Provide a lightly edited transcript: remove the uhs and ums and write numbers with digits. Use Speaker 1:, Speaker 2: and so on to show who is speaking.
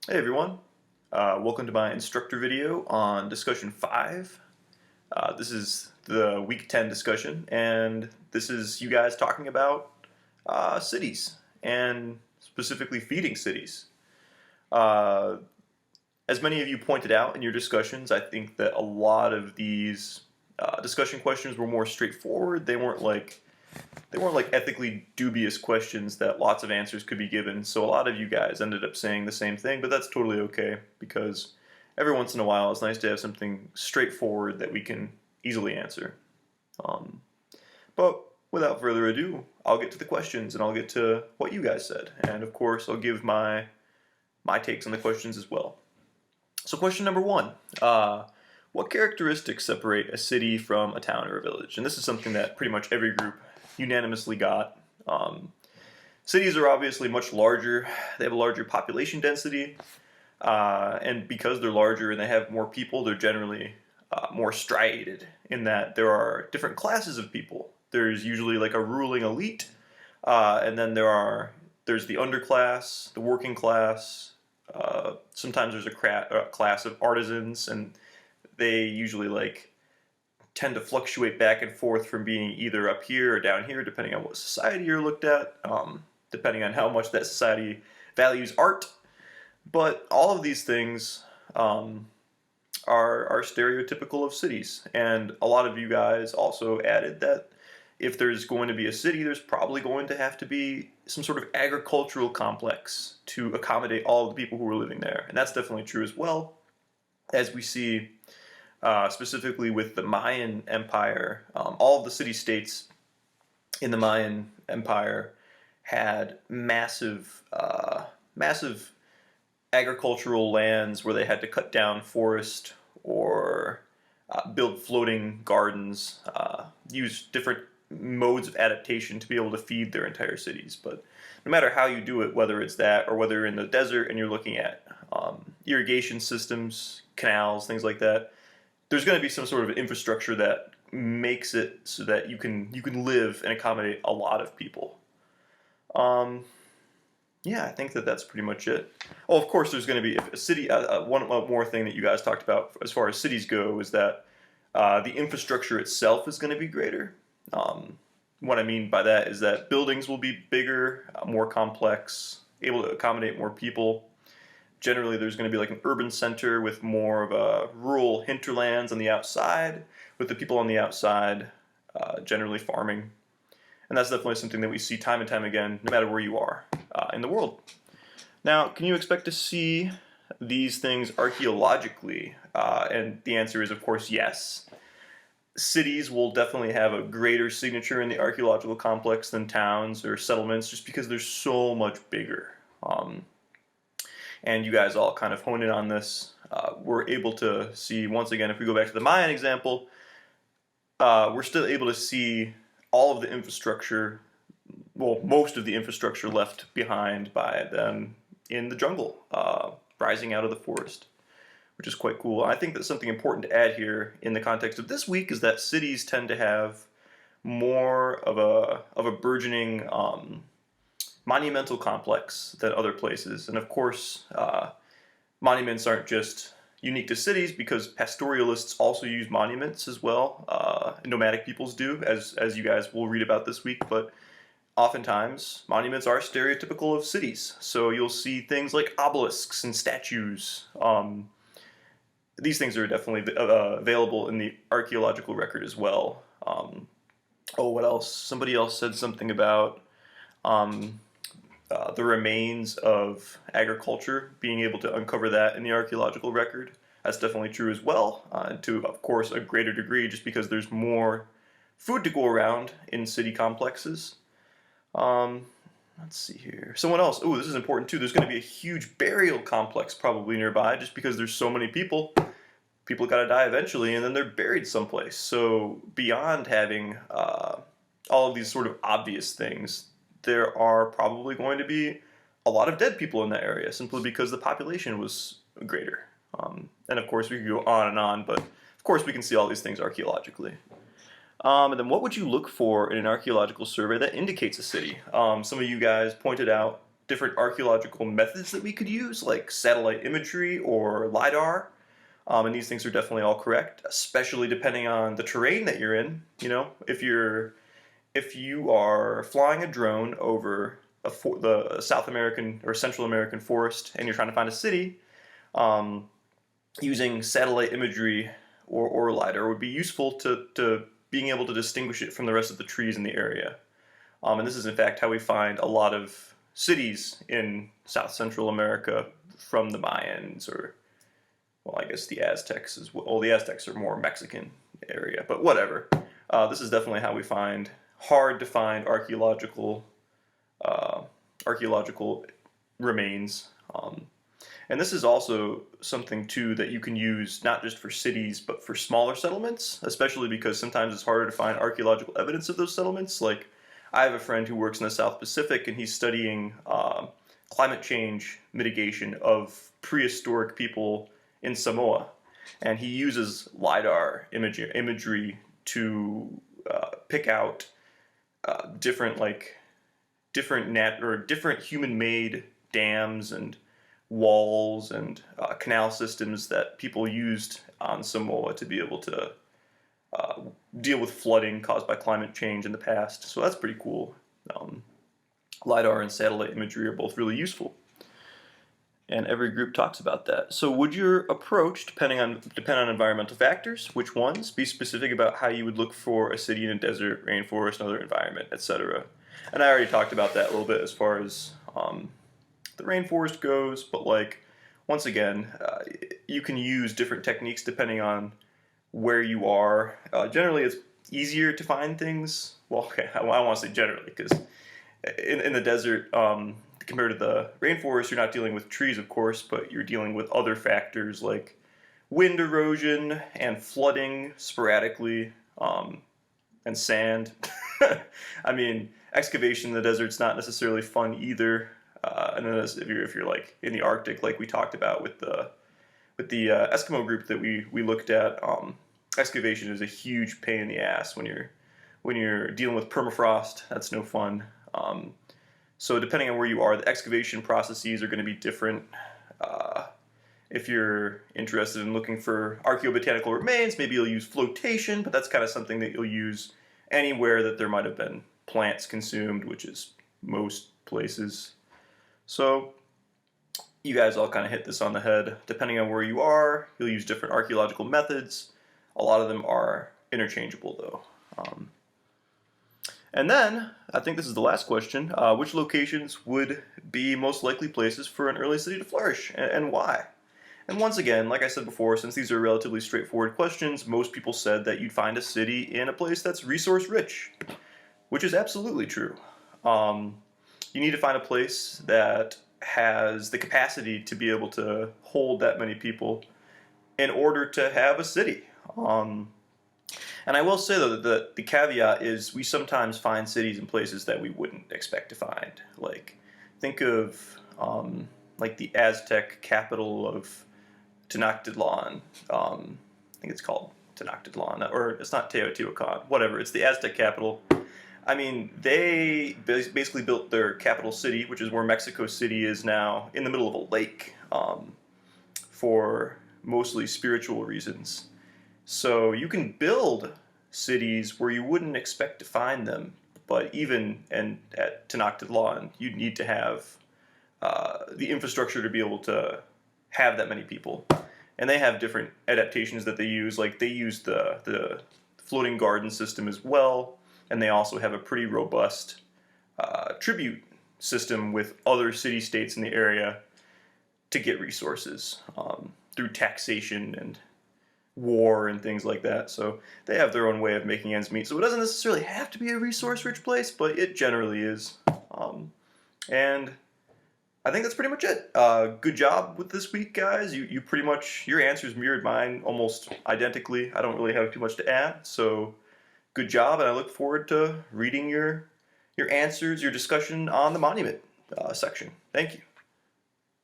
Speaker 1: Hey everyone, welcome to my instructor video on discussion 5. This is the week 10 discussion, and this is you guys talking about cities, and specifically feeding cities. Uh, as many of you pointed out in your discussions, I think that a lot of these discussion questions were more straightforward. They weren't like ethically dubious questions that lots of answers could be given. So a lot of you guys ended up saying the same thing, but that's totally okay because every once in a while it's nice to have something straightforward that we can easily answer. Um, but without further ado, I'll get to the questions and I'll get to what you guys said, and of course I'll give my takes on the questions as well. So question number 1. What characteristics separate a city from a town or a village? And this is something that pretty much every group unanimously got. Cities are obviously much larger. They have a larger population density. And because they're larger and they have more people, they're generally more striated in that there are different classes of people. There's usually like a ruling elite, and then there's the underclass, the working class. Sometimes there's a class of artisans, and they usually tend to fluctuate back and forth from being either up here or down here, depending on what society you're looked at, depending on how much that society values art. But all of these things are stereotypical of cities, and a lot of you guys also added that if there's going to be a city, there's probably going to have to be some sort of agricultural complex to accommodate all of the people who are living there, and that's definitely true as well, as we see specifically with the Mayan Empire. All of the city-states in the Mayan Empire had massive agricultural lands where they had to cut down forest or build floating gardens, use different modes of adaptation to be able to feed their entire cities. But no matter how you do it, whether it's that or whether you're in the desert and you're looking at irrigation systems, canals, things like that, there's going to be some sort of infrastructure that makes it so that you can live and accommodate a lot of people. Yeah, I think that that's pretty much it. Oh, of course, there's going to be a city. One more thing that you guys talked about as far as cities go is that the infrastructure itself is going to be greater. What I mean by that is that buildings will be bigger, more complex, able to accommodate more people. Generally, there's going to be like an urban center with more of a rural hinterlands on the outside, with the people on the outside generally farming. And that's definitely something that we see time and time again, no matter where you are in the world. Now, can you expect to see these things archaeologically? And the answer is, of course, yes. Cities will definitely have a greater signature in the archaeological complex than towns or settlements, just because they're so much bigger. And you guys all kind of hone in on this. We're able to see, once again, if we go back to the Mayan example, we're still able to see all of the infrastructure, well, most of the infrastructure left behind by them in the jungle, rising out of the forest, which is quite cool. I think that something important to add here in the context of this week is that cities tend to have more of a burgeoning monumental complex than other places. And of course, monuments aren't just unique to cities, because pastoralists also use monuments as well. Nomadic peoples do, as you guys will read about this week. But oftentimes, monuments are stereotypical of cities. So you'll see things like obelisks and statues. These things are definitely available in the archaeological record as well. Oh, what else? Somebody else said something about the remains of agriculture, being able to uncover that in the archaeological record. That's definitely true as well, to, of course, a greater degree, just because there's more food to go around in city complexes. Let's see here. Someone else. Oh, this is important too. There's going to be a huge burial complex probably nearby, just because there's so many people. People got to die eventually, and then they're buried someplace. So beyond having all of these sort of obvious things, there are probably going to be a lot of dead people in that area, simply because the population was greater. And of course, we could go on, but of course we can see all these things archaeologically. And then what would you look for in an archaeological survey that indicates a city? Some of you guys pointed out different archaeological methods that we could use, like satellite imagery or LiDAR. And these things are definitely all correct, especially depending on the terrain that you're in. You know, if you are flying a drone over the South American or Central American forest and you're trying to find a city, using satellite imagery or LiDAR would be useful to being able to distinguish it from the rest of the trees in the area. And this is in fact how we find a lot of cities in South Central America from the Mayans, or, well, I guess the Aztecs as well. Well, the Aztecs are more Mexican area, but whatever. This is definitely how we find hard to find archaeological remains. And this is also something too that you can use not just for cities but for smaller settlements, especially because sometimes it's harder to find archaeological evidence of those settlements. Like, I have a friend who works in the South Pacific and he's studying climate change mitigation of prehistoric people in Samoa, and he uses LiDAR imagery to pick out different human-made dams and walls and canal systems that people used on Samoa to be able to deal with flooding caused by climate change in the past. So that's pretty cool. LiDAR and satellite imagery are both really useful, and every group talks about that. So would your approach depend on environmental factors? Which ones? Be specific about how you would look for a city in a desert, rainforest, another environment, etc. And I already talked about that a little bit as far as the rainforest goes, but like, once again, you can use different techniques depending on where you are. Generally, it's easier to find things. Well, okay, I want to say generally, because in the desert, compared to the rainforest, you're not dealing with trees, of course, but you're dealing with other factors like wind erosion and flooding sporadically, and sand. I mean, excavation in the desert's not necessarily fun either. And then if you're like in the Arctic, like we talked about with the Eskimo group that we looked at, excavation is a huge pain in the ass when you're dealing with permafrost. That's no fun. So depending on where you are, the excavation processes are going to be different. If you're interested in looking for archaeobotanical remains, maybe you'll use flotation, but that's kind of something that you'll use anywhere that there might have been plants consumed, which is most places. So you guys all kind of hit this on the head. Depending on where you are, you'll use different archaeological methods. A lot of them are interchangeable, though. And then, I think this is the last question, which locations would be most likely places for an early city to flourish, and why? And once again, like I said before, since these are relatively straightforward questions, most people said that you'd find a city in a place that's resource rich, which is absolutely true. You need to find a place that has the capacity to be able to hold that many people in order to have a city. And I will say, though, that the caveat is we sometimes find cities in places that we wouldn't expect to find. Like, think of like the Aztec capital of Tenochtitlan. I think it's called Tenochtitlan, or it's not Teotihuacan, whatever. It's the Aztec capital. I mean, they basically built their capital city, which is where Mexico City is now, in the middle of a lake, for mostly spiritual reasons. So you can build cities where you wouldn't expect to find them, but even at Tenochtitlan, you'd need to have the infrastructure to be able to have that many people. And they have different adaptations that they use. Like, they use the floating garden system as well. And they also have a pretty robust tribute system with other city-states in the area to get resources through taxation and war and things like that. So they have their own way of making ends meet. So it doesn't necessarily have to be a resource-rich place, but it generally is. And I think that's pretty much it. Good job with this week, guys. You pretty much, your answers mirrored mine almost identically. I don't really have too much to add, so good job, and I look forward to reading your answers, your discussion on the monument section. Thank you.